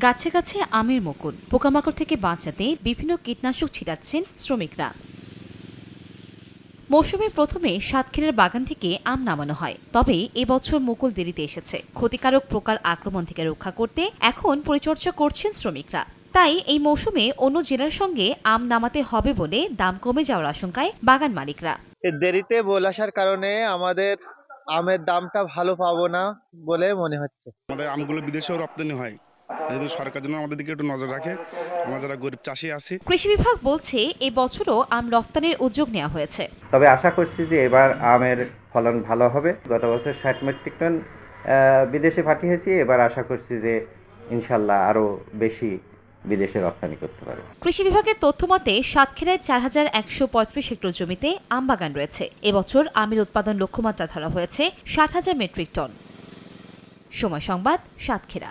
গাছে গাছে আমের মুকুল, পোকামাকড় থেকে বাঁচাতে বিভিন্ন কীটনাশক ছিটাচ্ছেন শ্রমিকরা। মৌসুমের প্রথমে সাতক্ষীরার বাগান থেকে আম নামানো হয়, তবে এবছর মুকুল দেরিতে এসেছে। ক্ষতিকারক পোকার আক্রমণ থেকে রক্ষা করতে এখন পরিচর্যা করছেন শ্রমিকরা। তাই এই মৌসুমে অন্য জেলার সঙ্গে আম নামাতে হবে বলে দাম কমে যাওয়ার আশঙ্কায় বাগান মালিকরা। দেরিতে বল আসার কারণে আমাদের আমের দামটা ভালো পাবো না বলে মনে হচ্ছে। আমাদের আমগুলো বিদেশেও রপ্তানি হয়, যেহেতু সরকার যেন আমাদের দিকে একটু নজর রাখে। আমরা যারা গরিব চাষি আছি। কৃষি বিভাগ বলছে এই বছরও আম রপ্তানির উদ্যোগ নেওয়া হয়েছে। তবে আশা করছি যে এবার আমের ফলন ভালো হবে। গত বছর ৬০ মেট্রিক টন বিদেশে পাঠিয়েছি, এবার আশা করছি যে ইনশাল্লাহ আরও বেশি বিদেশে রপ্তানি করতে পারবে। কৃষি বিভাগের তথ্য মতে সাতক্ষীরায় ৪,১৩৫ হেক্টর জমিতে আম বাগান রয়েছে। এবছর আমের উৎপাদন লক্ষ্যমাত্রা ধরা হয়েছে ৬০,০০০ মেট্রিক টন। সময় সংবাদ, সাতক্ষীরা।